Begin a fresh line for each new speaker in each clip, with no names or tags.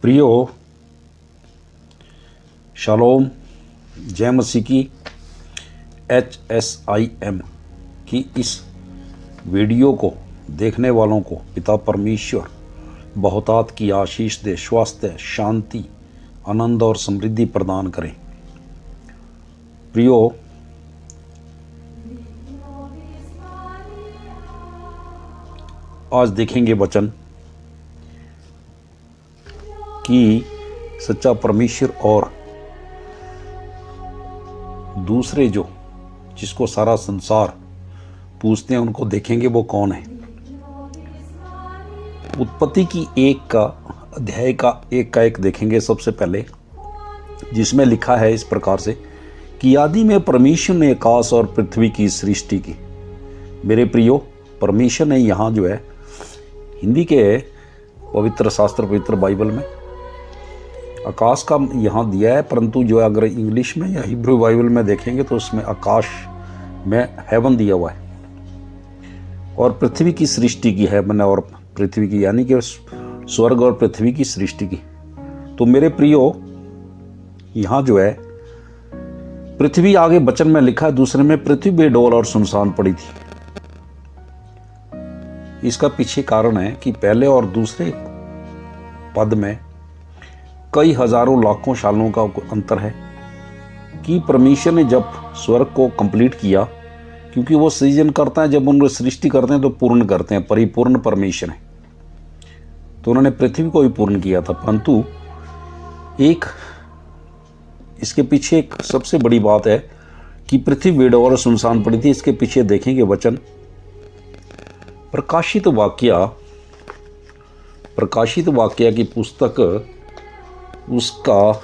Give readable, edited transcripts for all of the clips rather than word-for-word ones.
प्रियो, शालोम, जय मसीह की HSIM की इस वीडियो को देखने वालों को पिता परमेश्वर बहुतात की आशीष दे, स्वास्थ्य, शांति, आनंद और समृद्धि प्रदान करें। प्रियो, आज देखेंगे वचन कि सच्चा परमेश्वर और दूसरे जो जिसको सारा संसार पूछते हैं उनको देखेंगे वो कौन है। उत्पत्ति की अध्याय का एक देखेंगे सबसे पहले, जिसमें लिखा है इस प्रकार से कि आदि में परमेश्वर ने आकाश और पृथ्वी की सृष्टि की। मेरे प्रियो, परमेश्वर ने यहाँ जो है हिंदी के पवित्र शास्त्र, पवित्र बाइबल में आकाश का यहाँ दिया है, परंतु जो अगर इंग्लिश में या हिब्रू बाइबल में देखेंगे तो उसमें आकाश में हेवन दिया हुआ है और पृथ्वी की सृष्टि की, हेवन और पृथ्वी की, यानी कि स्वर्ग और पृथ्वी की सृष्टि की। तो मेरे प्रियो, यहाँ जो है पृथ्वी आगे वचन में लिखा है, दूसरे में पृथ्वी बेडौल और सुनसान पड़ी थी। इसका पीछे कारण है कि पहले और दूसरे पद में कई हजारों लाखों सालों का अंतर है कि परमेश्वर ने जब स्वर्ग को कंप्लीट किया, क्योंकि वो सृजन करता है, जब उनको सृष्टि करते हैं तो पूर्ण करते हैं, परिपूर्ण परमेश्वर है, तो उन्होंने पृथ्वी को भी पूर्ण किया था। परंतु एक इसके पीछे एक सबसे बड़ी बात है कि पृथ्वी बेडौल और सुनसान पड़ी थी। इसके पीछे देखेंगे वचन प्रकाशित वाक्य की पुस्तक, उसका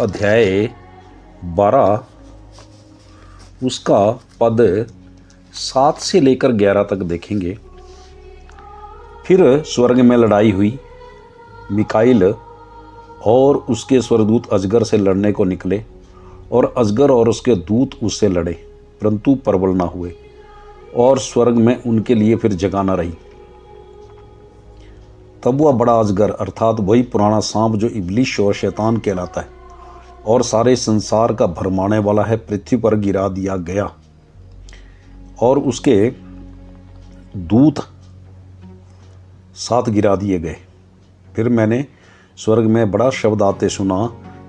अध्याय 12, उसका पद 7 से लेकर 11 तक देखेंगे। फिर स्वर्ग में लड़ाई हुई, मिकाइल और उसके स्वर्गदूत अजगर से लड़ने को निकले और अजगर और उसके दूत उससे लड़े, परंतु प्रबल ना हुए और स्वर्ग में उनके लिए फिर जगह न रही। तब वह बड़ा अजगर अर्थात वही पुराना सांप जो इब्लीस और शैतान कहलाता है और सारे संसार का भरमाने वाला है, पृथ्वी पर गिरा दिया गया और उसके दूत 7 गिरा दिए गए। फिर मैंने स्वर्ग में बड़ा शब्द आते सुना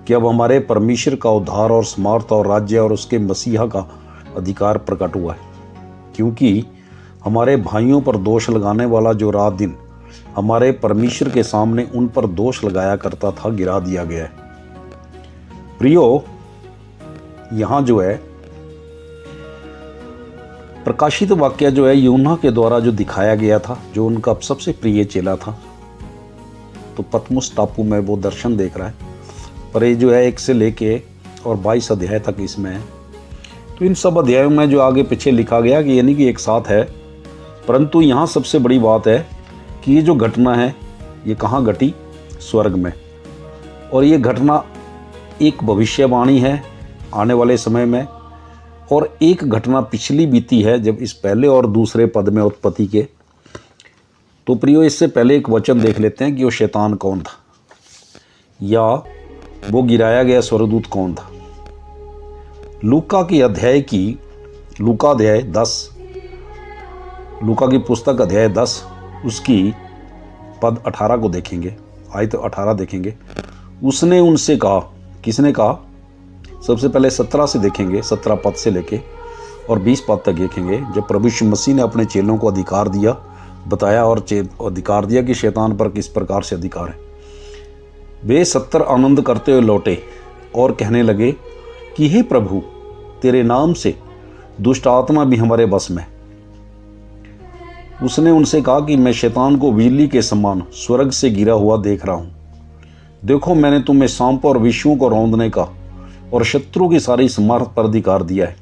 कि अब हमारे परमेश्वर का उद्धार और समर्थ और राज्य और उसके मसीहा का अधिकार प्रकट हुआ है, क्योंकि हमारे भाइयों पर दोष लगाने वाला जो रात दिन हमारे परमेश्वर के सामने उन पर दोष लगाया करता था, गिरा दिया गया है। प्रियो, यहाँ जो है प्रकाशित वाक्य जो है यूहन्ना के द्वारा जो दिखाया गया था, जो उनका सबसे प्रिय चेला था, तो पतमुस टापू में वो दर्शन देख रहा है। पर ये जो है 1 से लेके और 22 अध्याय तक इसमें है। तो इन सब अध्यायों में जो आगे पीछे लिखा गया कि यानी कि एक साथ है, परंतु यहाँ सबसे बड़ी बात है कि ये जो घटना है ये कहाँ घटी? स्वर्ग में। और ये घटना एक भविष्यवाणी है आने वाले समय में, और एक घटना पिछली बीती है जब इस पहले और दूसरे पद में उत्पत्ति के। तो प्रियो, इससे पहले एक वचन देख लेते हैं कि वो शैतान कौन था या वो गिराया गया स्वर्गदूत कौन था। लूका अध्याय 10, लूका की पुस्तक अध्याय 10 उसकी पद 18 को देखेंगे, आयत 18 देखेंगे। उसने उनसे कहा, किसने कहा? सबसे पहले 17 से देखेंगे, 17 पद से लेके और 20 पद तक देखेंगे। जब प्रभु यीशु मसीह ने अपने चेलों को अधिकार दिया, बताया और अधिकार दिया कि शैतान पर किस प्रकार से अधिकार है। वे 70 आनंद करते हुए लौटे और कहने लगे कि हे प्रभु, तेरे नाम से दुष्ट आत्मा भी हमारे बस में। उसने उनसे कहा कि मैं शैतान को बिजली के समान स्वर्ग से गिरा हुआ देख रहा हूँ। देखो, मैंने तुम्हें सांपों और विषयों को रौंदने का और शत्रु की सारी सामर्थ पर अधिकार दिया है,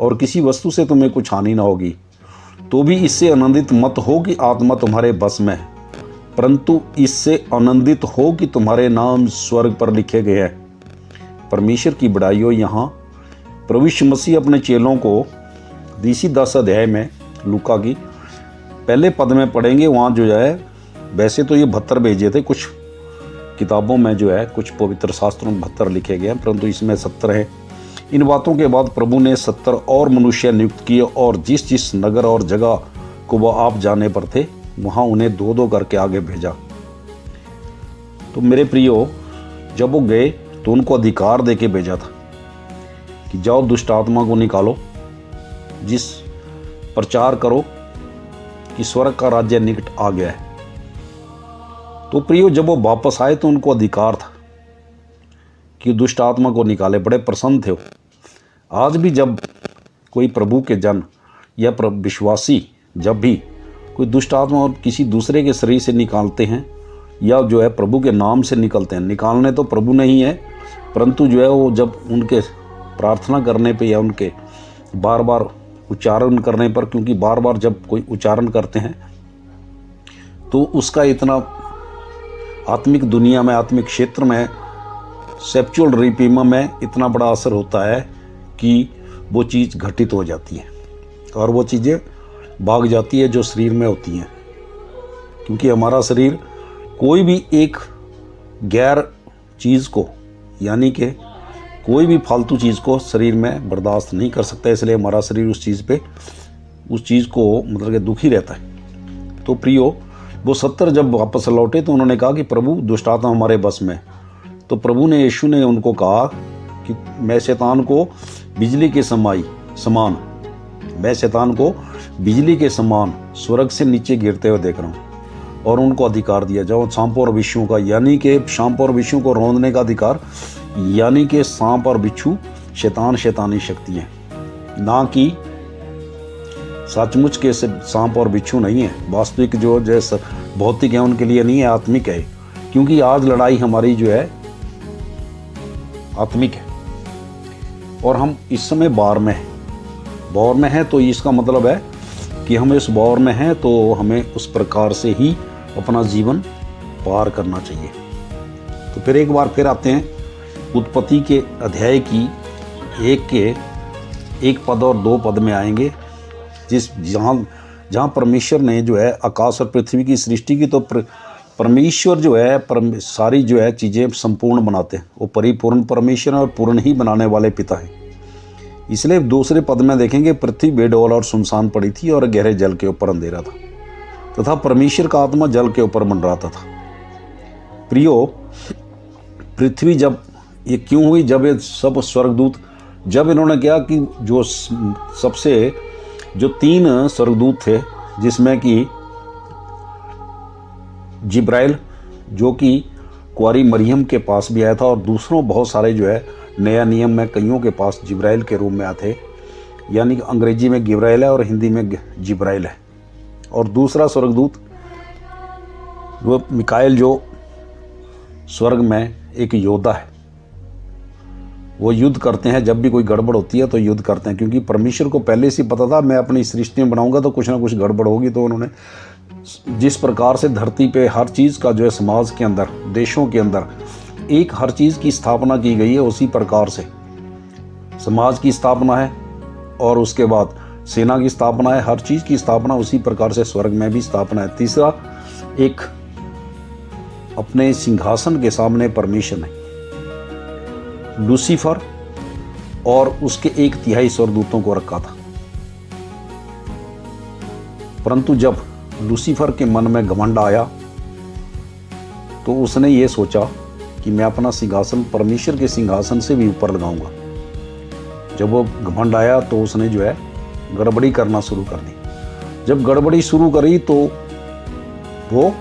और किसी वस्तु से तुम्हें कुछ हानि न होगी। तो भी इससे आनंदित मत हो कि आत्मा तुम्हारे बस में है, परंतु इससे आनंदित हो कि तुम्हारे नाम स्वर्ग पर लिखे गए हैं। परमेश्वर की बड़ाई हो। यहाँ प्रभु यीशु मसीह अपने चेलों को इसी 10 अध्याय में लूका की पहले पद में पढ़ेंगे। वहाँ जो है वैसे तो ये 72 भेजे थे, कुछ किताबों में जो है कुछ पवित्र शास्त्रों में 72 लिखे गए हैं, परंतु इसमें 70 हैं। इन बातों के बाद प्रभु ने 70 और मनुष्य नियुक्त किए और जिस जिस नगर और जगह को वह आप जाने पर थे वहाँ उन्हें 2-2 करके आगे भेजा। तो मेरे प्रियो, जब वो गए तो उनको अधिकार देके भेजा था कि जाओ दुष्ट आत्मा को निकालो, जिस प्रचार करो कि स्वर्ग का राज्य निकट आ गया है। तो प्रियो, जब वो वापस आए तो उनको अधिकार था कि दुष्ट आत्मा को निकाले, बड़े प्रसन्न थे वो। आज भी जब कोई प्रभु के जन या विश्वासी जब भी कोई दुष्ट आत्मा और किसी दूसरे के शरीर से निकालते हैं या जो है प्रभु के नाम से निकलते हैं, निकालने तो प्रभु नहीं है, परंतु जो है वो जब उनके प्रार्थना करने पे या उनके बार बार उच्चारण करने पर, क्योंकि बार बार जब कोई उच्चारण करते हैं तो उसका इतना आत्मिक दुनिया में, आत्मिक क्षेत्र में, सेप्चुअल रिपीमा में इतना बड़ा असर होता है कि वो चीज़ घटित हो जाती है और वो चीज़ें भाग जाती है जो शरीर में होती हैं। क्योंकि हमारा शरीर कोई भी एक गैर चीज़ को, यानी कि कोई भी फालतू चीज़ को शरीर में बर्दाश्त नहीं कर सकता, इसलिए हमारा शरीर उस चीज़ को मतलब कि दुखी रहता है। तो प्रियो, वो 70 जब वापस लौटे तो उन्होंने कहा कि प्रभु दुष्ट आत्मा हमारे बस में। तो प्रभु ने, यीशु ने उनको कहा कि मैं शैतान को बिजली के समान मैं शैतान को बिजली के समान स्वर्ग से नीचे गिरते हुए देख रहा हूँ। और उनको अधिकार दिया, जाओ सांप और बिच्छू का, यानी कि सांप और बिच्छू को रौंदने का अधिकार, यानी कि सांप और बिच्छू शैतानी शक्तियाँ, ना कि सचमुच के सांप और बिच्छू नहीं है। वास्तविक जो जैसे भौतिक है उनके लिए नहीं है, आत्मिक है। क्योंकि आज लड़ाई हमारी जो है आत्मिक है और हम इस समय वॉर में हैं। तो इसका मतलब है कि हम इस वॉर में हैं तो हमें उस प्रकार से ही अपना जीवन पार करना चाहिए। तो फिर एक बार फिर आते हैं उत्पत्ति के अध्याय की 1 पद और 2 पद में आएंगे, जहाँ परमेश्वर ने जो है आकाश और पृथ्वी की सृष्टि की। तो परमेश्वर जो है सारी जो है चीज़ें संपूर्ण बनाते हैं, वो परिपूर्ण परमेश्वर और पूर्ण ही बनाने वाले पिता हैं। इसलिए 2 पद में देखेंगे, पृथ्वी बेडौल और सुनसान पड़ी थी और गहरे जल के ऊपर अंधेरा था, तथा परमेश्वर का आत्मा जल के ऊपर मंडराता था। प्रियो, पृथ्वी जब ये क्यों हुई, जब ये सब स्वर्गदूत, जब इन्होंने किया कि जो 3 स्वर्गदूत थे, जिसमें कि जिब्राइल जो कि कुंवारी मरियम के पास भी आया था, और दूसरों बहुत सारे जो है नया नियम में कईयों के पास जिब्राइल के रूप में आते, यानी कि अंग्रेजी में गिब्राइल है और हिंदी में जिब्राइल है। और दूसरा स्वर्गदूत वो मिकाएल, जो स्वर्ग में एक योद्धा है, वो युद्ध करते हैं। जब भी कोई गड़बड़ होती है तो युद्ध करते हैं, क्योंकि परमेश्वर को पहले से पता था मैं अपनी सृष्टि में बनाऊंगा तो कुछ ना कुछ गड़बड़ होगी। तो उन्होंने जिस प्रकार से धरती पे हर चीज़ का जो है समाज के अंदर, देशों के अंदर एक हर चीज़ की स्थापना की गई है, उसी प्रकार से समाज की स्थापना है और उसके बाद सेना की स्थापना है, हर चीज़ की स्थापना उसी प्रकार से स्वर्ग में भी स्थापना है। तीसरा, एक अपने सिंहासन के सामने परमेश्वर ने लूसीफर और उसके 1/3 स्वर्गदूतों को रखा था। परंतु जब लूसीफर के मन में घमंड आया तो उसने ये सोचा कि मैं अपना सिंहासन परमेश्वर के सिंहासन से भी ऊपर लगाऊंगा। जब वो घमंड आया तो उसने जो है गड़बड़ी करना शुरू कर दी। जब गड़बड़ी शुरू करी तो वो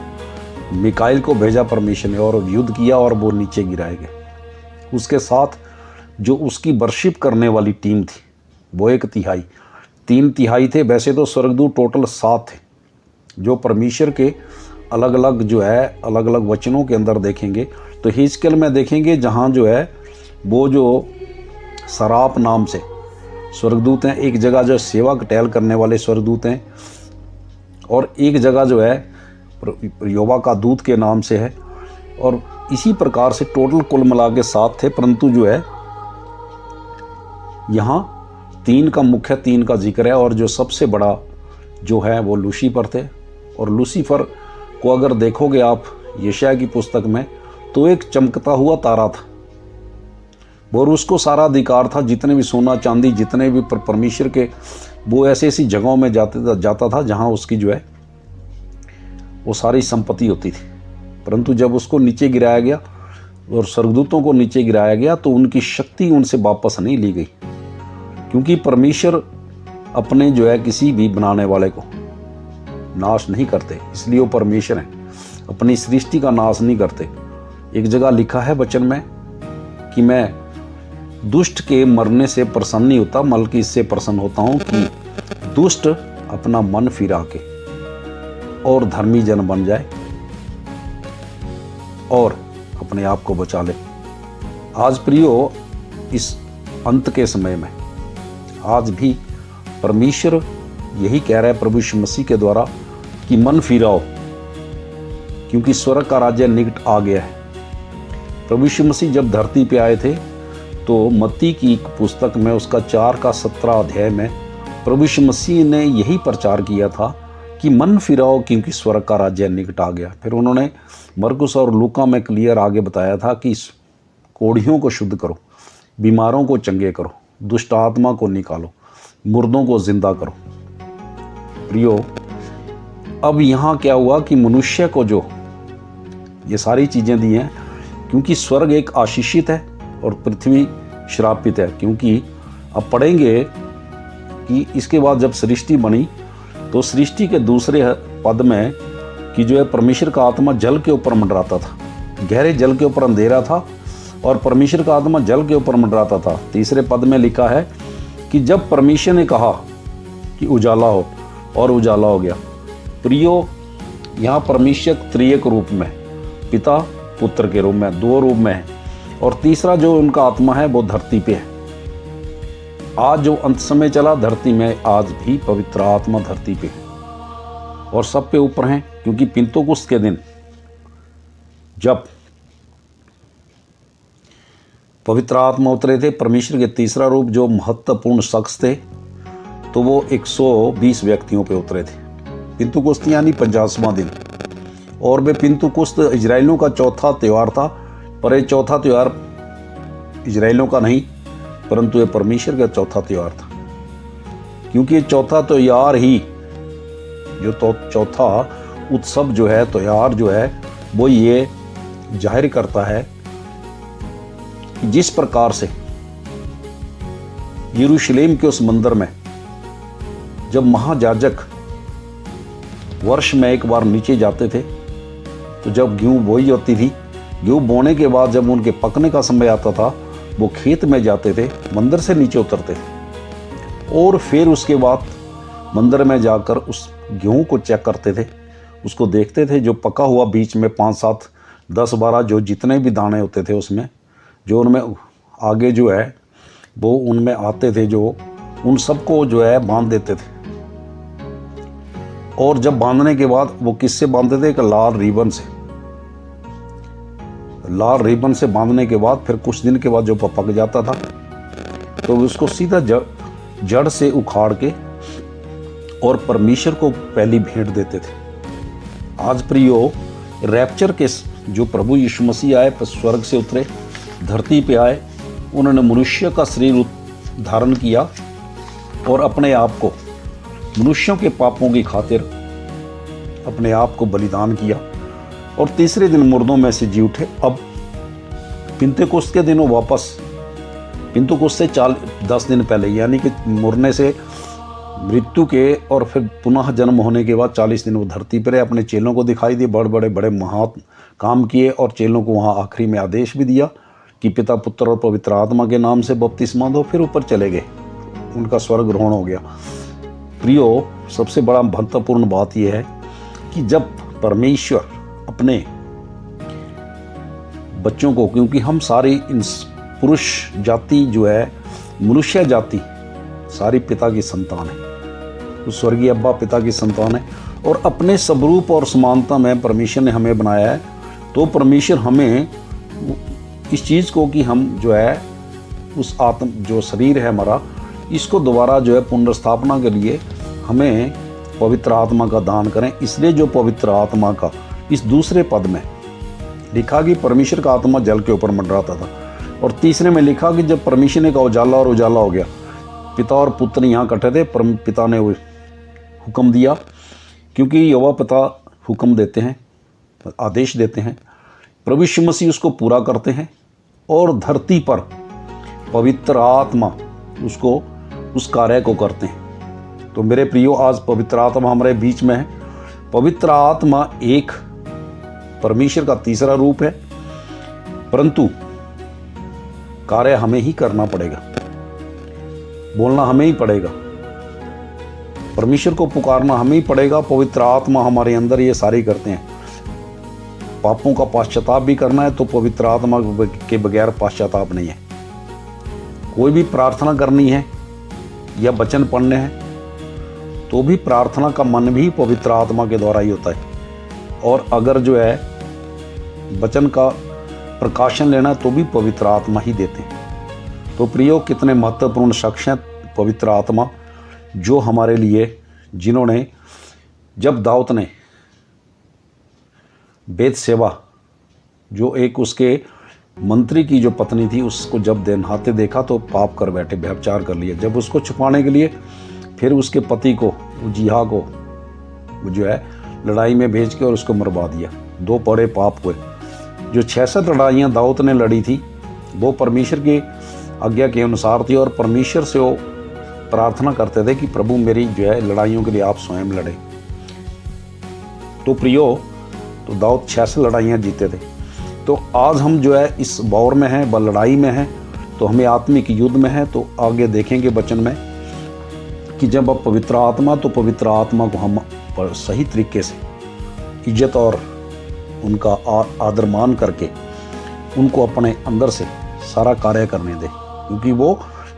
मिकाइल को भेजा परमेश्वर ने और युद्ध किया और वो नीचे गिराए गए। उसके साथ जो उसकी वर्शिप करने वाली टीम थी वो 1/3, 3/3 थे। वैसे तो स्वर्गदूत टोटल 7 थे, जो परमेश्वर के अलग अलग जो है अलग अलग वचनों के अंदर देखेंगे तो हिजकिय्याह में देखेंगे, जहाँ जो है वो जो सराप नाम से स्वर्गदूत हैं, एक जगह जो सेवा टहल करने वाले स्वर्गदूत हैं और एक जगह जो है योबा का दूत के नाम से है। और इसी प्रकार से टोटल कुल मिला के 7 थे। परंतु जो है यहाँ 3 का मुख्य 3 का जिक्र है और जो सबसे बड़ा जो है वो लूसीफर थे। और लूसीफर को अगर देखोगे आप यशायाह की पुस्तक में तो एक चमकता हुआ तारा था और उसको सारा अधिकार था, जितने भी सोना चांदी जितने भी परमेश्वर के, वो ऐसी ऐसी जगहों में जाता था जहाँ उसकी जो है वो सारी संपत्ति होती थी। परंतु जब उसको नीचे गिराया गया और स्वर्गदूतों को नीचे गिराया गया तो उनकी शक्ति उनसे वापस नहीं ली गई, क्योंकि परमेश्वर अपने जो है किसी भी बनाने वाले को नाश नहीं करते, इसलिए वो परमेश्वर हैं, अपनी सृष्टि का नाश नहीं करते। एक जगह लिखा है वचन में कि मैं दुष्ट के मरने से प्रसन्न नहीं होता, बल्कि इससे प्रसन्न होता हूँ कि दुष्ट अपना मन फिरा के और धर्मी जन बन जाए और अपने आप को बचा ले। आज प्रियो, इस अंत के समय में आज भी परमेश्वर यही कह रहा है प्रभु यीशु मसीह के द्वारा कि मन फिराओ, क्योंकि स्वर्ग का राज्य निकट आ गया है। प्रभु यीशु मसीह जब धरती पे आए थे तो मत्ती की पुस्तक में उसका 4 का 17 अध्याय में प्रभु यीशु मसीह ने यही प्रचार किया था कि मन फिराओ, क्योंकि स्वर्ग का राज्य निकट आ गया। फिर उन्होंने मरकुस और लूका में क्लियर आगे बताया था कि कोढ़ियों को शुद्ध करो, बीमारों को चंगे करो, दुष्ट आत्मा को निकालो, मुर्दों को जिंदा करो। प्रियो, अब यहाँ क्या हुआ कि मनुष्य को जो ये सारी चीज़ें दी हैं, क्योंकि स्वर्ग एक आशीषित है और पृथ्वी श्रापित है। क्योंकि अब पढ़ेंगे कि इसके बाद जब सृष्टि बनी तो सृष्टि के दूसरे पद में कि जो है परमेश्वर का आत्मा जल के ऊपर मंडराता था, गहरे जल के ऊपर अंधेरा था और परमेश्वर का आत्मा जल के ऊपर मंडराता था। तीसरे पद में लिखा है कि जब परमेश्वर ने कहा कि उजाला हो और उजाला हो गया। प्रियो, यहाँ परमेश्वर त्रिएक रूप में, पिता पुत्र के रूप में, 2 रूप में है, और तीसरा जो उनका आत्मा है वो धरती पे है। आज जो अंत समय चला धरती में, आज भी पवित्र आत्मा धरती पे है और सब पे ऊपर हैं, क्योंकि पिंतुकुस्त के दिन जब पवित्र आत्मा उतरे थे, परमेश्वर के तीसरा रूप जो महत्वपूर्ण शख्स थे, तो वो 120 व्यक्तियों पे उतरे थे। पिंतुकुस्त यानी 50वां दिन, और वे पिंतुकुस्त इजराइलियों का चौथा त्यौहार था, पर ये चौथा त्यौहार इजराइलियों का नहीं, परंतु ये परमेश्वर का चौथा त्यौहार था। क्योंकि ये चौथा त्यौहार ही जो चौथा उत्सव जो है, त्यौहार जो है, वो ये जाहिर करता है कि जिस प्रकार से यरूशलेम के उस मंदिर में जब महायाजक वर्ष में एक बार नीचे जाते थे, तो जब गेहूं बोई होती थी, गेहूं बोने के बाद जब उनके पकने का समय आता था, वो खेत में जाते थे, मंदिर से नीचे उतरते थे और फिर उसके बाद मंदिर में जाकर उस गेहूं को चेक करते थे, उसको देखते थे। जो पका हुआ बीच में 5, 7, 10, 12 जो जितने भी दाने होते थे उसमें, जो उनमें आगे जो है वो उनमें आते थे, जो उन सबको जो है बांध देते थे। और जब बांधने के बाद वो किससे बांधते थे? एक लाल रिबन से। लाल रिबन से बांधने के बाद फिर कुछ दिन के बाद जो पक जाता था तो उसको सीधा जड़ से उखाड़ के और परमेश्वर को पहली भेंट देते थे। आज प्रियो, रैप्चर के जो प्रभु यीशु मसीह आए, स्वर्ग से उतरे, धरती पे आए, उन्होंने मनुष्य का शरीर धारण किया और अपने आप को मनुष्यों के पापों की खातिर अपने आप को बलिदान किया और तीसरे दिन मुर्दों में से जी उठे। अब पिंतेकुस्त के दिनों वापस, पिंतेकुस्त से 10 दिन पहले, यानी कि मरने से मृत्यु के और फिर पुनः जन्म होने के बाद 40 दिन वो धरती पर अपने चेलों को दिखाई दिए, बड़े महान काम किए और चेलों को वहाँ आखिरी में आदेश भी दिया कि पिता, पुत्र और पवित्र आत्मा के नाम से बपतिस्मा दो। फिर ऊपर चले गए, उनका स्वर्ग ग्रहण हो गया। प्रियो, सबसे बड़ा महत्वपूर्ण बात यह है कि जब परमेश्वर अपने बच्चों को, क्योंकि हम सारी पुरुष जाति जो है, मनुष्य जाति सारी पिता की संतान है, तो स्वर्गीय अब्बा पिता की संतान है और अपने स्वरूप और समानता में परमेश्वर ने हमें बनाया है। तो परमेश्वर हमें इस चीज़ को कि हम जो है उस आत्म जो शरीर है हमारा, इसको दोबारा जो है पुनर्स्थापना के लिए हमें पवित्र आत्मा का दान करें। इसलिए जो पवित्र आत्मा का इस दूसरे पद में लिखा कि परमेश्वर का आत्मा जल के ऊपर मंडराता था। और तीसरे में लिखा कि जब परमेश्वर ने का उजाला और उजाला हो गया, पिता और पुत्र यहाँ इकट्ठे थे, पिता ने हुक्म दिया, क्योंकि यहोवा पिता हुक्म देते हैं, आदेश देते हैं, प्रभु यीशु मसीह उसको पूरा करते हैं और धरती पर पवित्र आत्मा उसको उस कार्य को करते हैं। तो मेरे प्रियो, आज पवित्र आत्मा हमारे बीच में है। पवित्र आत्मा एक परमेश्वर का तीसरा रूप है, परंतु कार्य हमें ही करना पड़ेगा, बोलना हमें ही पड़ेगा, परमेश्वर को पुकारना हमें ही पड़ेगा। पवित्र आत्मा हमारे अंदर ये सारे करते हैं। पापों का पश्चाताप भी करना है तो पवित्र आत्मा के बगैर पश्चाताप नहीं है। कोई भी प्रार्थना करनी है या वचन पढ़ने हैं तो भी प्रार्थना का मन भी पवित्र आत्मा के द्वारा ही होता है। और अगर जो है वचन का प्रकाशन लेना है तो भी पवित्र आत्मा ही देते हैं। तो प्रियो, कितने महत्वपूर्ण शख्स हैं पवित्र आत्मा, जो हमारे लिए, जिन्होंने जब दाऊद ने बेतशेबा, जो एक उसके मंत्री की जो पत्नी थी, उसको जब नहाते देखा तो पाप कर बैठे, व्यभिचार कर लिया। जब उसको छुपाने के लिए फिर उसके पति को, जिहा को जो है लड़ाई में भेज के और उसको मरवा दिया। 2 बड़े पाप हुए। जो 66 लड़ाइयाँ दाऊद ने लड़ी थी वो परमेश्वर की आज्ञा के अनुसार थी, और परमेश्वर से वो प्रार्थना करते थे कि प्रभु मेरी जो है लड़ाइयों के लिए आप स्वयं लड़े। तो प्रियो, तो दाऊद 66 लड़ाइयाँ जीते थे। तो आज हम जो है इस दौर में हैं, लड़ाई में हैं, तो हमें आत्मिक युद्ध में है। तो आगे देखेंगे वचन में कि जब अब पवित्र आत्मा, तो पवित्र आत्मा को हम सही तरीके से इज्जत और उनका आदर मान करके उनको अपने अंदर से सारा कार्य करने दें, क्योंकि वो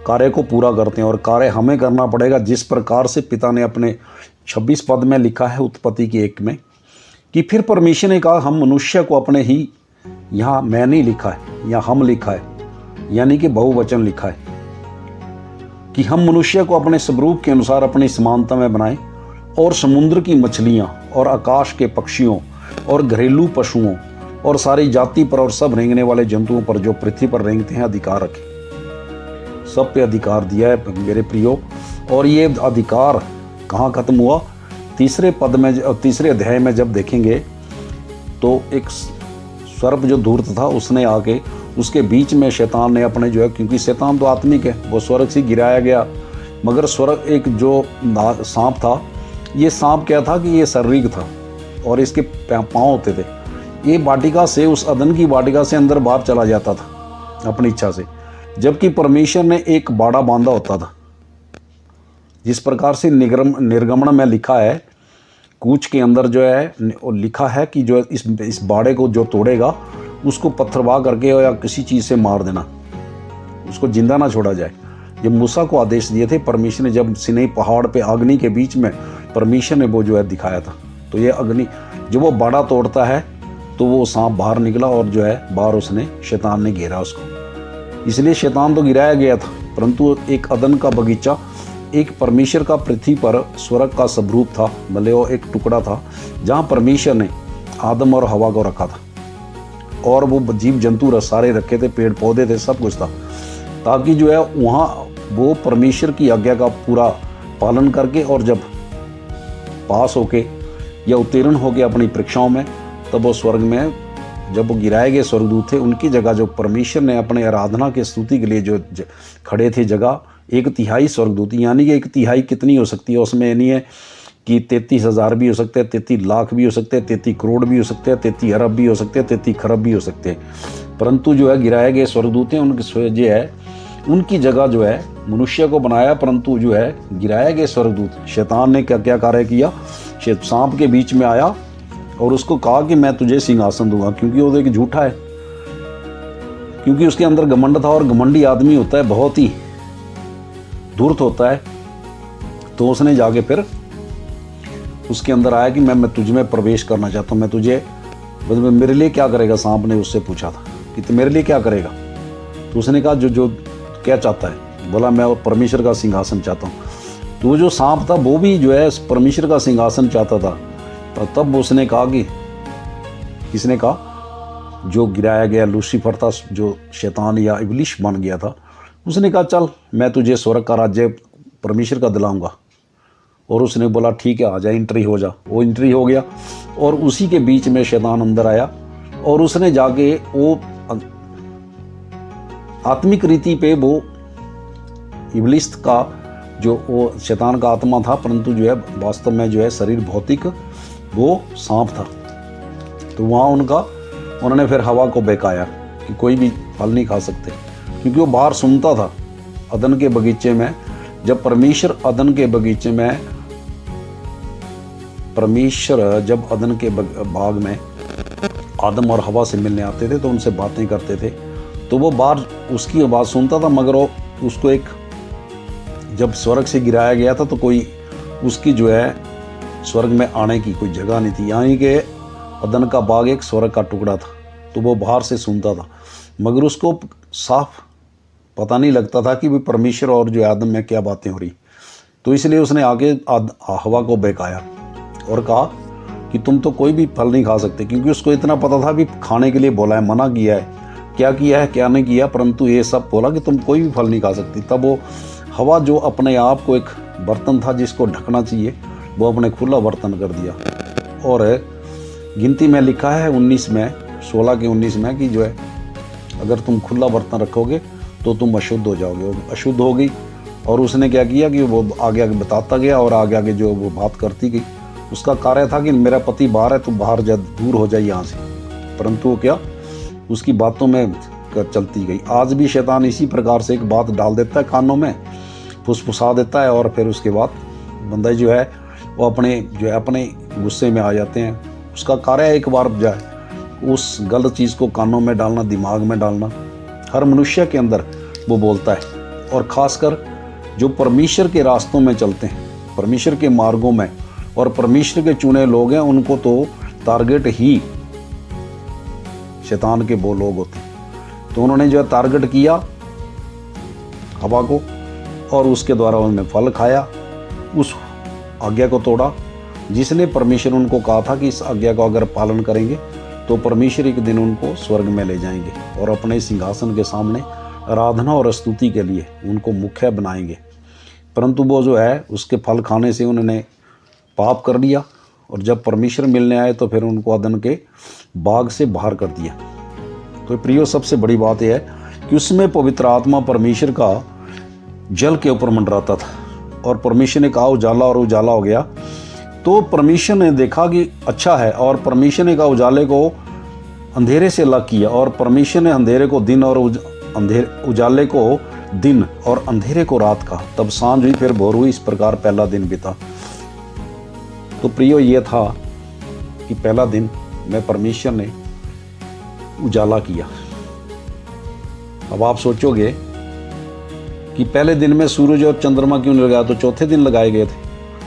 कार्य को पूरा करते हैं और कार्य हमें करना पड़ेगा। जिस प्रकार से पिता ने अपने 26 पद में लिखा है उत्पत्ति की 1 में कि फिर परमेश्वर ने कहा हम मनुष्य को अपने ही, यहाँ मैं नहीं लिखा है, यहाँ हम लिखा है, यानी कि बहुवचन लिखा है, कि हम मनुष्य को अपने स्वरूप के अनुसार अपनी समानता में बनाएं और समुद्र की मछलियाँ और आकाश के पक्षियों और घरेलू पशुओं और सारी जाति पर और सब रेंगने वाले जंतुओं पर जो पृथ्वी पर रेंगते हैं अधिकार रखें। सब पे अधिकार दिया है मेरे प्रियो। और ये अधिकार कहाँ खत्म हुआ? तीसरे पद में, तीसरे अध्याय में जब देखेंगे तो एक सर्प जो धूर्त था उसने आके उसके बीच में शैतान ने अपने जो है, क्योंकि शैतान तो आत्मिक है, वो स्वर्ग से गिराया गया, मगर स्वर्ग एक जो सांप था, ये सांप क्या था कि ये शारीरिक था और इसके पाँव होते थे। ये वाटिका से, उस अदन की वाटिका से अंदर बाहर चला जाता था अपनी इच्छा से, जबकि परमेश्वर ने एक बाड़ा बांधा होता था। जिस प्रकार से निर्गमन में लिखा है, कूच के अंदर जो है लिखा है कि जो इस बाड़े को जो तोड़ेगा उसको पत्थरवाह करके या किसी चीज़ से मार देना, उसको जिंदा ना छोड़ा जाए। ये मूसा को आदेश दिए थे परमेश्वर ने, जब सिनै पहाड़ पे अग्नि के बीच में परमेश्वर ने वो जो है दिखाया था। तो ये अग्नि जब वो बाड़ा तोड़ता है तो वो सांप बाहर निकला और जो है बाहर उसने, शैतान ने घेरा उसको। इसलिए शैतान तो गिराया गया था, परंतु एक अदन का बगीचा, एक परमेश्वर का पृथ्वी पर स्वर्ग का स्वरूप था, भले वो एक टुकड़ा था जहाँ परमेश्वर ने आदम और हवा को रखा था, और वो जीव जंतु सारे रखे थे, पेड़ पौधे थे, सब कुछ था, ताकि जो है वहाँ वो परमेश्वर की आज्ञा का पूरा पालन करके और जब पास होके या उत्तीर्ण होके अपनी परीक्षाओं में, तब वो स्वर्ग में जब वो गिराए गए स्वर्गदूत थे, उनकी जगह जो परमेश्वर ने अपने आराधना के स्तुति के लिए जो खड़े थे जगह, 1/3 स्वर्गदूत, यानी कि 1/3 कितनी हो सकती है, उसमें नहीं है कि 33,000 भी हो सकते हैं, 33 लाख भी हो सकते हैं, 33 करोड़ भी हो सकते हैं, 33 अरब भी हो सकते हैं, 33 खरब भी हो सकते हैं, परंतु जो है गिराए गए स्वर्गदूत हैं, उनकी जो है उनकी जगह जो है मनुष्य को बनाया, परंतु जो है गिराए गए स्वर्गदूत, शैतान ने क्या क्या कार्य किया, सांप के बीच में आया और उसको कहा कि मैं तुझे सिंहासन दूंगा, क्योंकि वो एक झूठा है, क्योंकि उसके अंदर घमंड था, और घमंडी आदमी होता है बहुत ही धूर्त होता है। तो उसने जाके फिर उसके अंदर आया कि मैं तुझ में प्रवेश करना चाहता हूँ, मैं तुझे, मेरे लिए क्या करेगा? सांप ने उससे पूछा था कि तो मेरे लिए क्या करेगा? तो उसने कहा जो क्या चाहता है? बोला मैं परमेश्वर का सिंहासन चाहता हूँ। तो जो सांप था वो भी जो है परमेश्वर का सिंहासन चाहता था। तो तब उसने कहा कि, किसने कहा? जो गिराया गया लूसीफर था, जो शैतान या इब्लिश बन गया था, उसने कहा चल मैं तुझे स्वर्ग का राज्य परमेश्वर का दिलाऊंगा। और उसने बोला ठीक है, आ जा, एंट्री हो जा। वो एंट्री हो गया और उसी के बीच में शैतान अंदर आया और उसने जाके वो आत्मिक रीति पे वो इब्लिस का जो वो शैतान का आत्मा था, परंतु जो है वास्तव में जो है शरीर भौतिक वो सांप था। तो वहाँ उन्होंने फिर हवा को बहकाया कि कोई भी फल नहीं खा सकते, क्योंकि वो बाहर सुनता था अदन के बगीचे में। जब परमेश्वर अदन के बाग में आदम और हवा से मिलने आते थे तो उनसे बातें करते थे, तो वो बाहर उसकी आवाज़ सुनता था, मगर वो उसको एक जब स्वर्ग से गिराया गया था तो कोई उसकी जो है स्वर्ग में आने की कोई जगह नहीं थी। यानी कि अदन का बाग एक स्वर्ग का टुकड़ा था, तो वो बाहर से सुनता था, मगर उसको साफ पता नहीं लगता था कि भी परमेश्वर और जो आदम में क्या बातें हो रही। तो इसलिए उसने आगे हवा को बहकाया और कहा कि तुम तो कोई भी फल नहीं खा सकते, क्योंकि उसको इतना पता था भी खाने के लिए बोला है, मना किया है, क्या किया है क्या नहीं किया, परंतु ये सब बोला कि तुम कोई भी फल नहीं खा सकती। तब वो हवा जो अपने आप को एक बर्तन था जिसको ढकना चाहिए, वो अपने खुला बर्तन कर दिया। और गिनती में लिखा है 16 के 19 में कि जो है अगर तुम खुला बर्तन रखोगे तो तुम अशुद्ध हो जाओगे। वो अशुद्ध हो गई और उसने क्या किया कि वो आगे आगे बताता गया और आगे आगे जो वो बात करती गई। उसका कार्य था कि मेरा पति बाहर है, तो बाहर जा, दूर हो जाए यहाँ से, परंतु वो क्या उसकी बातों में चलती गई। आज भी शैतान इसी प्रकार से एक बात डाल देता है कानों में, फुसफुसा देता है और फिर उसके बाद बंदा जो है वो अपने गुस्से में आ जाते हैं। उसका कार्य एक बार जाए उस गलत चीज़ को कानों में डालना, दिमाग में डालना। हर मनुष्य के अंदर वो बोलता है, और ख़ासकर जो परमेश्वर के रास्तों में चलते हैं, परमेश्वर के मार्गों में और परमेश्वर के चुने लोग हैं, उनको तो टारगेट ही शैतान के वो लोग होते हैं। तो उन्होंने जो है टारगेट किया हवा को और उसके द्वारा उन्होंने फल खाया, उस आज्ञा को तोड़ा जिसने परमेश्वर उनको कहा था कि इस आज्ञा को अगर पालन करेंगे तो परमेश्वर एक दिन उनको स्वर्ग में ले जाएंगे और अपने सिंहासन के सामने आराधना और स्तुति के लिए उनको मुख्य बनाएंगे। परंतु वो जो है उसके फल खाने से उन्होंने पाप कर लिया और जब परमेश्वर मिलने आए तो फिर उनको अदन के बाग से बाहर कर दिया। तो प्रियो, सबसे बड़ी बात यह है कि उसमें पवित्र आत्मा परमेश्वर का जल के ऊपर मंडराता था और परमेश्वर ने कहा उजाला, और उजाला हो गया। तो परमेश्वर ने देखा कि अच्छा है, और परमेश्वर ने कहा उजाले को अंधेरे से अलग किया, और परमेश्वर ने अंधेरे को दिन और उजाले को दिन और अंधेरे को रात कहा। तब सांझ हुई, फिर भोर हुई, इस प्रकार पहला दिन बीता। तो प्रियो, ये था कि पहला दिन में परमेश्वर ने उजाला किया। अब आप सोचोगे कि पहले दिन में सूरज और चंद्रमा क्यों नहीं लगाया, तो चौथे दिन लगाए गए थे।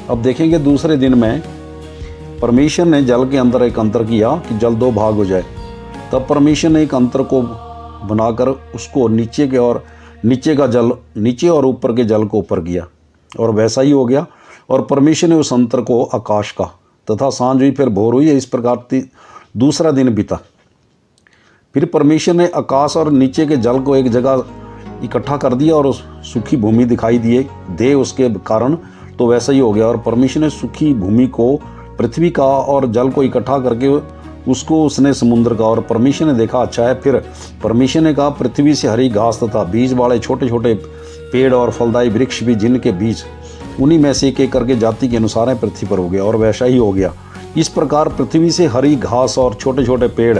अब देखेंगे दूसरे दिन में परमेश्वर ने जल के अंदर एक अंतर किया कि जल दो भाग हो जाए। तब परमेश्वर ने एक अंतर को बनाकर उसको नीचे का जल नीचे और ऊपर के जल को ऊपर किया, और वैसा ही हो गया। और परमेश्वर ने उस अंतर को आकाश का तथा सांझ हुई, फिर भोर हुई। इस प्रकार दूसरा दिन बीता। फिर परमेश्वर ने आकाश और नीचे के जल को एक जगह इकट्ठा कर दिया और सूखी भूमि दिखाई दे उसके कारण, तो वैसा ही हो गया। और परमेश्वर ने सूखी भूमि को पृथ्वी का और जल को इकट्ठा करके उसको उसने समुद्र का, और परमेश्वर ने देखा अच्छा है। फिर परमेश्वर ने कहा पृथ्वी से हरी घास तथा बीज वाले छोटे छोटे पेड़ और फलदायी वृक्ष भी, जिनके बीज उन्हीं में से एक एक करके जाति के अनुसार है, पृथ्वी पर हो गया, और वैसा ही हो गया। इस प्रकार पृथ्वी से हरी घास और छोटे छोटे पेड़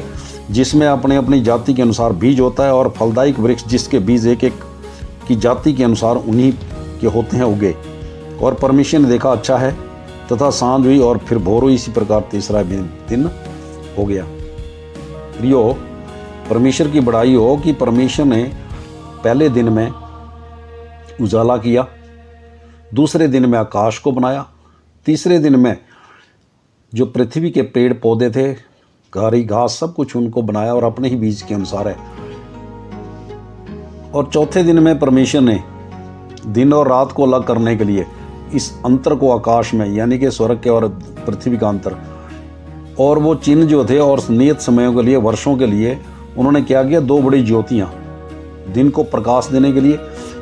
जिसमें अपने अपनी जाति के अनुसार बीज होता है, और फलदायी वृक्ष जिसके बीज एक एक की जाति के अनुसार उन्हीं के होते हैं, उगे। और परमेश्वर ने देखा अच्छा है, तथा सांझ हुई और फिर भोर हुई। इसी प्रकार तीसरा दिन हो गया। प्रियो, परमेश्वर की बड़ाई हो कि परमेश्वर ने पहले दिन में उजाला किया, दूसरे दिन में आकाश को बनाया, तीसरे दिन में जो पृथ्वी के पेड़ पौधे थे, हरी घास, सब कुछ उनको बनाया और अपने ही बीज के अनुसार है। और चौथे दिन में परमेश्वर ने दिन और रात को अलग करने के लिए इस अंतर को आकाश में, यानी कि स्वर्ग के और पृथ्वी का अंतर, और वो चिन्ह जो थे और नियत समयों के लिए, वर्षों के लिए उन्होंने क्या किया, 2 बड़ी ज्योतियाँ दिन को प्रकाश देने के लिए,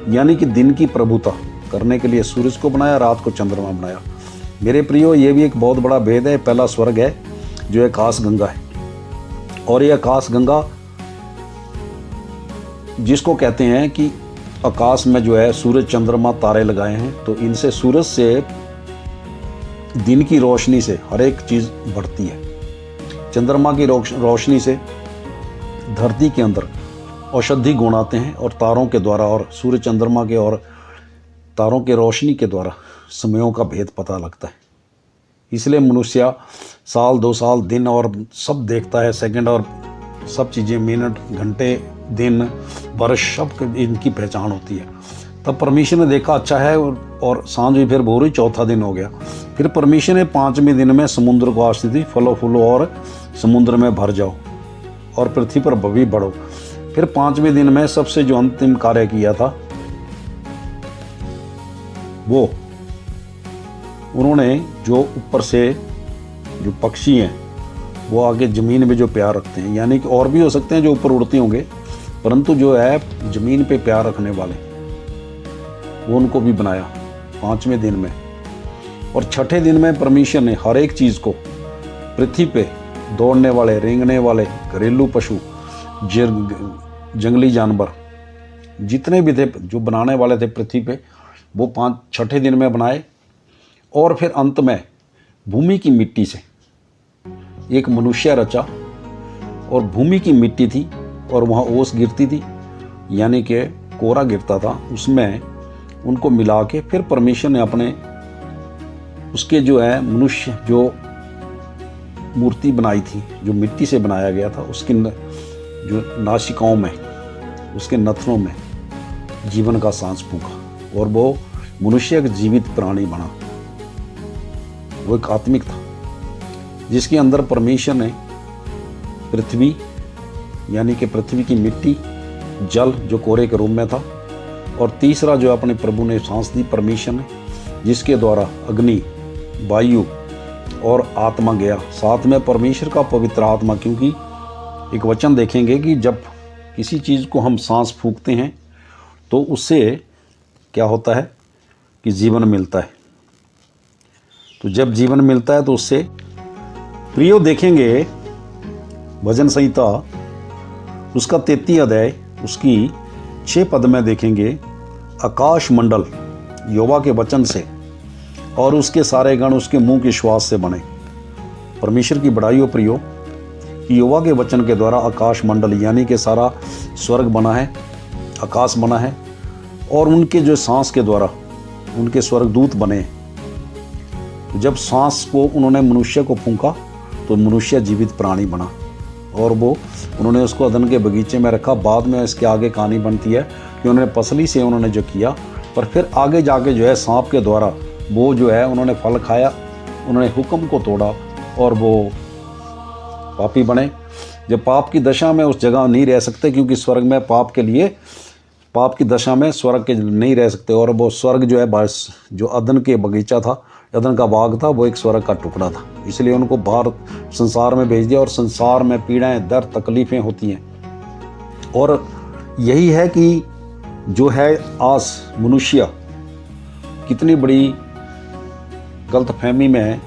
यानी कि दिन की प्रभुता करने के लिए सूरज को बनाया, रात को चंद्रमा बनाया। मेरे प्रियो, ये भी एक बहुत बड़ा भेद है। पहला स्वर्ग है जो आकाश गंगा है, और ये आकाश गंगा जिसको कहते हैं कि आकाश में जो है सूरज चंद्रमा तारे लगाए हैं, तो इनसे सूरज से दिन की रोशनी से हर एक चीज़ बढ़ती है। चंद्रमा की रोशनी से धरती के अंदर औषधि गुण आते हैं, और तारों के द्वारा और सूर्य चंद्रमा के और तारों के रोशनी के द्वारा समयों का भेद पता लगता है। इसलिए मनुष्य साल, 2 साल, दिन और सब देखता है, सेकंड और सब चीज़ें, मिनट, घंटे, दिन, वर्ष, सब इनकी पहचान होती है। तब परमेश्वर ने देखा अच्छा है, और सांझ भी फिर भोर हुई, चौथा दिन हो गया। फिर परमेश्वर ने 5वें दिन में समुद्र को आशीष दी, फलो फूलो और समुद्र में भर जाओ और पृथ्वी पर भी बढ़ो। फिर 5वें दिन में सबसे जो अंतिम कार्य किया था, वो उन्होंने जो ऊपर से जो पक्षी हैं वो आगे ज़मीन में जो प्यार रखते हैं, यानी कि और भी हो सकते हैं जो ऊपर उड़ते होंगे, परंतु जो है ज़मीन पे प्यार रखने वाले, वो उनको भी बनाया 5वें दिन में। और 6ठे दिन में परमेश्वर ने हर एक चीज़ को, पृथ्वी पे दौड़ने वाले, रेंगने वाले, घरेलू पशु, जंगली जानवर, जितने भी थे जो बनाने वाले थे पृथ्वी पे, वो 6ठे दिन में बनाए। और फिर अंत में भूमि की मिट्टी से एक मनुष्य रचा, और भूमि की मिट्टी थी और वहाँ ओस गिरती थी, यानी कि कोरा गिरता था, उसमें उनको मिला के फिर परमेश्वर ने अपने उसके जो है मनुष्य जो मूर्ति बनाई थी, जो मिट्टी से बनाया गया था, उसकी जो नासिकाओं में, उसके नथनों में जीवन का सांस फूंका, और वो मनुष्य एक जीवित प्राणी बना। वो एक आत्मिक था जिसके अंदर परमेश्वर ने पृथ्वी, यानी कि पृथ्वी की मिट्टी, जल जो कोरे के रूप में था, और तीसरा जो अपने प्रभु ने सांस दी परमेश्वर ने, जिसके द्वारा अग्नि, वायु और आत्मा गया। साथ में परमेश्वर का पवित्र आत्मा, क्योंकि एक वचन देखेंगे कि जब किसी चीज़ को हम सांस फूंकते हैं तो उससे क्या होता है कि जीवन मिलता है। तो जब जीवन मिलता है तो उससे प्रियो देखेंगे भजन संहिता उसका 33 अध्याय उसकी 6 पद में देखेंगे, आकाश मंडल यहोवा के वचन से और उसके सारे गण उसके मुंह के श्वास से बने। परमेश्वर की बड़ाई हो प्रियो कि यहोवा के वचन के द्वारा आकाश मंडल यानी कि सारा स्वर्ग बना है, आकाश बना है, और उनके जो सांस के द्वारा उनके स्वर्गदूत बने। जब सांस को उन्होंने मनुष्य को फूंका तो मनुष्य जीवित प्राणी बना, और वो उन्होंने उसको अदन के बगीचे में रखा। बाद में इसके आगे कहानी बनती है कि उन्होंने पसली से उन्होंने जो किया, पर फिर आगे जाके जो है सांप के द्वारा वो जो है उन्होंने फल खाया, उन्होंने हुक्म को तोड़ा और वो पापी बने। जब पाप की दशा में उस जगह नहीं रह सकते, क्योंकि स्वर्ग में पाप के लिए, पाप की दशा में स्वर्ग के नहीं रह सकते, और वो स्वर्ग जो है बस जो अदन के बगीचा था, अदन का बाग था, वो एक स्वर्ग का टुकड़ा था। इसलिए उनको बाहर संसार में भेज दिया, और संसार में पीड़ाएं, दर्द, तकलीफ़ें होती हैं। और यही है कि जो है आज मनुष्य कितनी बड़ी गलतफहमी में है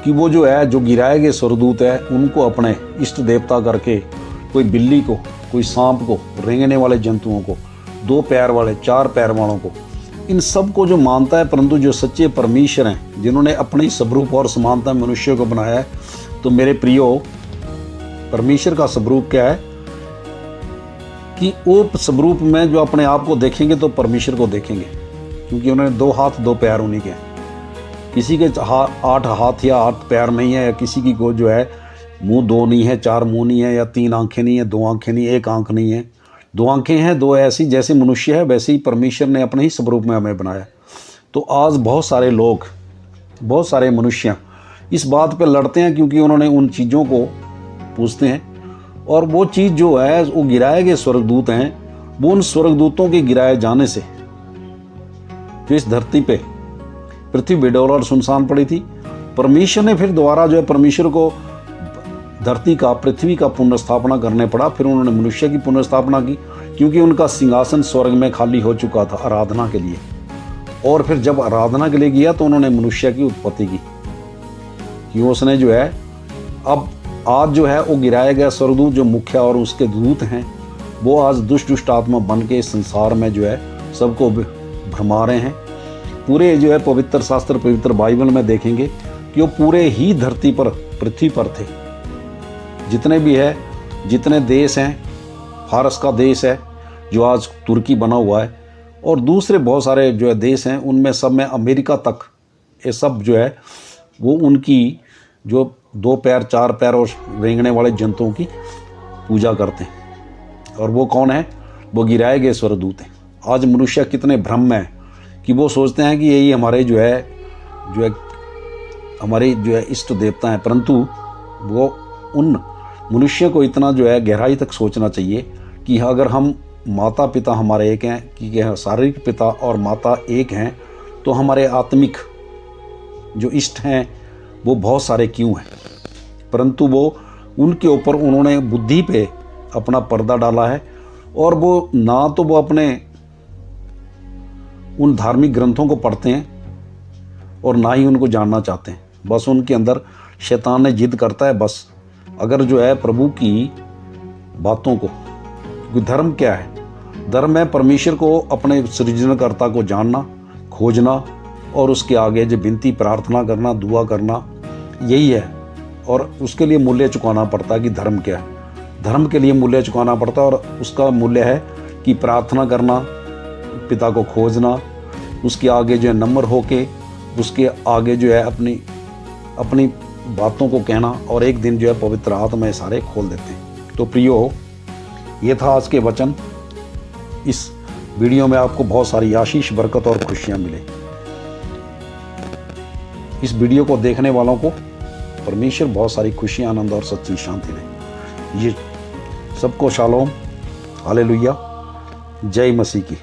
कि वो जो है जो गिराए गए स्वर्गदूत है उनको अपने इष्ट देवता करके, कोई बिल्ली को, कोई सांप को, रेंगने वाले जंतुओं को, 2 पैर वाले, 4 पैर वालों को, इन सब को जो मानता है। परंतु जो सच्चे परमेश्वर हैं जिन्होंने अपनी स्वरूप और समानता में मनुष्य को बनाया है, तो मेरे प्रियो परमेश्वर का स्वरूप क्या है कि वो स्वरूप में जो अपने आप को देखेंगे तो परमेश्वर को देखेंगे, क्योंकि उन्होंने 2 हाथ 2 पैर उन्हीं के। किसी के 8 हाथ या 8 पैर नहीं है, या किसी की को जो है मुंह 2 नहीं है, 4 मुंह नहीं है, या 3 आंखें नहीं है, 2 आंखें नहीं, 1 आंख नहीं है, 2 आंखें हैं, 2 ऐसी जैसे मनुष्य है वैसे ही परमेश्वर ने अपने ही स्वरूप में हमें बनाया। तो आज बहुत सारे लोग, बहुत सारे मनुष्य इस बात पे लड़ते हैं, क्योंकि उन्होंने उन चीज़ों को पूछते हैं, और वो चीज़ जो है वो गिराए गए स्वर्गदूत हैं, वो उन स्वर्गदूतों के गिराए जाने से जो इस धरती पे पृथ्वी बेडौल और सुनसान पड़ी थी, परमेश्वर ने फिर दोबारा जो है परमेश्वर को धरती का, पृथ्वी का पुनर्स्थापना करने पड़ा। फिर उन्होंने मनुष्य की पुनर्स्थापना की, क्योंकि उनका सिंहासन स्वर्ग में खाली हो चुका था आराधना के लिए। और फिर जब आराधना के लिए गया तो उन्होंने मनुष्य की उत्पत्ति की, कि उसने जो है अब आज जो है वो गिराया गया स्वर्गदूत जो मुख्य और उसके दूत हैं, वो आज दुष्ट आत्मा बन के इस संसार में जो है सबको भ्रमा रहे हैं। पूरे जो है पवित्र शास्त्र, पवित्र बाइबल में देखेंगे कि वो पूरे ही धरती पर, पृथ्वी पर थे। जितने भी है, जितने देश हैं, फारस का देश है जो आज तुर्की बना हुआ है, और दूसरे बहुत सारे जो है देश हैं, उनमें सब में अमेरिका तक, ये सब जो है वो उनकी जो 2 पैर 4 पैर और रेंगने वाले जंतुओं की पूजा करते हैं। और वो कौन है? वो गिराए गए स्वर्गदूत हैं। आज मनुष्य कितने भ्रम में है कि वो सोचते हैं कि यही हमारे जो है हमारे जो है इष्ट देवता हैं, परंतु वो उन मनुष्य को इतना जो है गहराई तक सोचना चाहिए कि अगर हम माता पिता हमारे एक हैं, कि शारीरिक पिता और माता एक हैं, तो हमारे आत्मिक जो इष्ट हैं वो बहुत सारे क्यों हैं। परंतु वो उनके ऊपर उन्होंने बुद्धि पे अपना पर्दा डाला है, और वो ना तो वो अपने उन धार्मिक ग्रंथों को पढ़ते हैं और ना ही उनको जानना चाहते हैं। बस उनके अंदर शैतान ने जिद करता है, बस अगर जो है प्रभु की बातों को, क्योंकि धर्म क्या है? धर्म है परमेश्वर को, अपने सृजनकर्ता को जानना, खोजना और उसके आगे जो विनती प्रार्थना करना, दुआ करना, यही है। और उसके लिए मूल्य चुकाना पड़ता है कि धर्म क्या है। धर्म के लिए मूल्य चुकाना पड़ता है, और उसका मूल्य है कि प्रार्थना करना, पिता को खोजना, उसके आगे जो है नम्र होके उसके आगे जो है अपनी बातों को कहना, और एक दिन जो है पवित्र आत्मा सारे खोल देते हैं। तो प्रियो, ये था आज के वचन। इस वीडियो में आपको बहुत सारी आशीष, बरकत और खुशियाँ मिले। इस वीडियो को देखने वालों को परमेश्वर बहुत सारी खुशी, आनंद और सच्ची शांति दे। ये सबको शालोम, हालेलुया, जय मसीह की।